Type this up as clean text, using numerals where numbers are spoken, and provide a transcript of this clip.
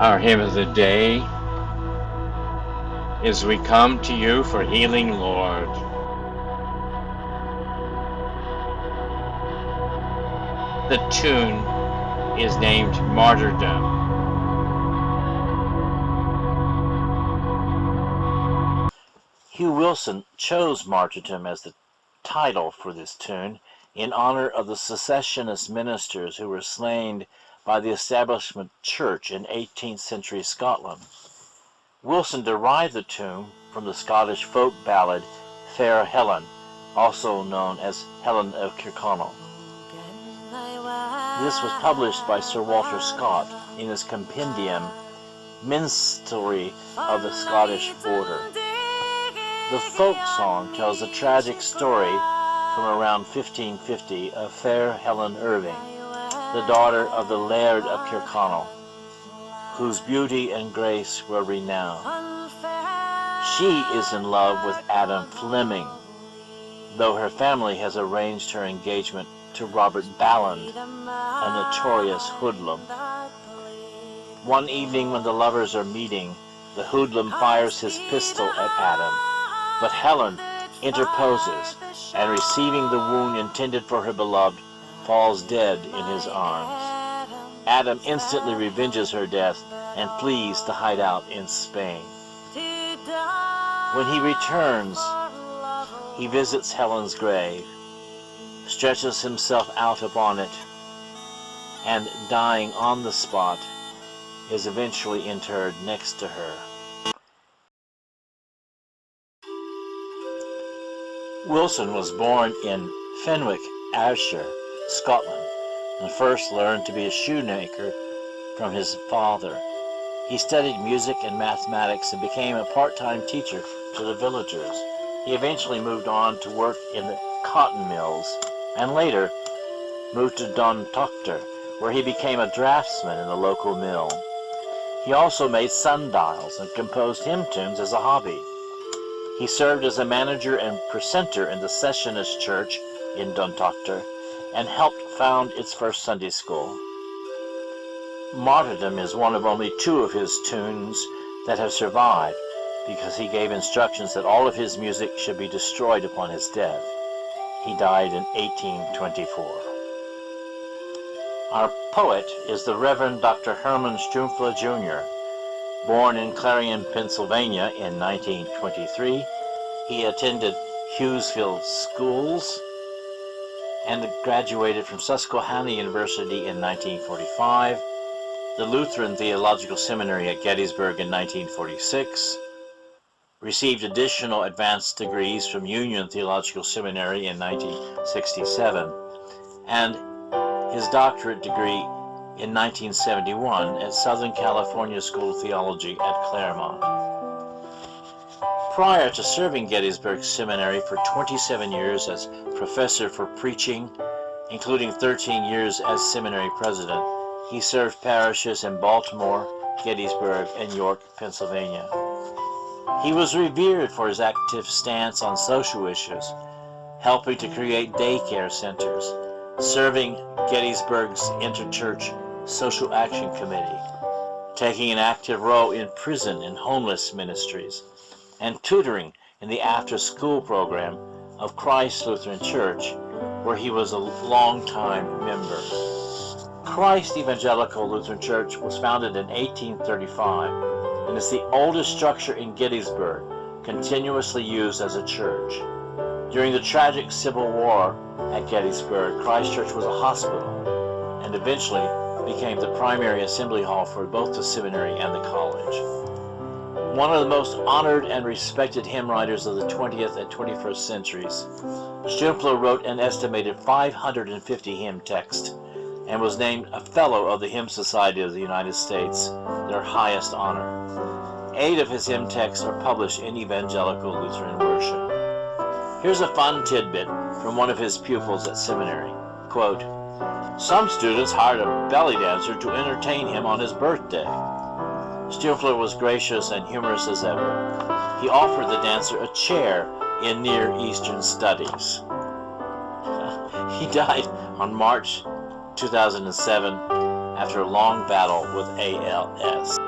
Our hymn of the day is "We Come to You for Healing, Lord." The tune is named Martyrdom. Hugh Wilson chose Martyrdom as the title for this tune in honor of the secessionist ministers who were slain by the Establishment Church in 18th century Scotland. Wilson derived the tune from the Scottish folk ballad Fair Helen, also known as Helen of Kirkconnell. This was published by Sir Walter Scott in his compendium Minstrelsy of the Scottish Border. The folk song tells a tragic story from around 1550 of fair Helen Irving, the daughter of the Laird of Kirkconnell, whose beauty and grace were renowned. She is in love with Adam Fleming, though her family has arranged her engagement to Robert Balland, a notorious hoodlum. One evening when the lovers are meeting, the hoodlum fires his pistol at Adam, but Helen interposes, and receiving the wound intended for her beloved, falls dead in his arms. Adam instantly revenges her death and flees to hide out in Spain. When he returns, he visits Helen's grave, stretches himself out upon it, and dying on the spot, is eventually interred next to her. Wilson was born in Fenwick, Ayrshire, Scotland, and first learned to be a shoemaker from his father. He studied music and mathematics and became a part-time teacher to the villagers. He eventually moved on to work in the cotton mills, and later moved to Duntoctor, where he became a draftsman in the local mill. He also made sundials and composed hymn tunes as a hobby. He served as a manager and precentor in the Secessionist Church in Duntoctor and helped found its first Sunday school. Martyrdom is one of only two of his tunes that have survived because he gave instructions that all of his music should be destroyed upon his death. He died in 1824. Our poet is the Reverend Dr. Herman Strumpfler Jr. Born in Clarion, Pennsylvania in 1923, he attended Hughesville schools and graduated from Susquehanna University in 1945, the Lutheran Theological Seminary at Gettysburg in 1946, received additional advanced degrees from Union Theological Seminary in 1967, and his doctorate degree in 1971 at Southern California School of Theology at Claremont. Prior to serving Gettysburg Seminary for 27 years as professor for preaching, including 13 years as seminary president, he served parishes in Baltimore, Gettysburg, and York, Pennsylvania. He was revered for his active stance on social issues, helping to create daycare centers, serving Gettysburg's Interchurch Social Action Committee, taking an active role in prison and homeless ministries, and tutoring in the after-school program of Christ Lutheran Church, where he was a long-time member. Christ Evangelical Lutheran Church was founded in 1835 and is the oldest structure in Gettysburg continuously used as a church. During the tragic Civil War at Gettysburg, Christ Church was a hospital and eventually became the primary assembly hall for both the seminary and the college. One of the most honored and respected hymn writers of the 20th and 21st centuries, Strumpfler wrote an estimated 550 hymn texts and was named a Fellow of the Hymn Society of the United States, their highest honor. 8 of his hymn texts are published in Evangelical Lutheran Worship. Here's a fun tidbit from one of his pupils at seminary. Quote, "Some students hired a belly dancer to entertain him on his birthday. Strumpfler was gracious and humorous as ever. He offered the dancer a chair in Near Eastern studies." He died on March 2007 after a long battle with ALS.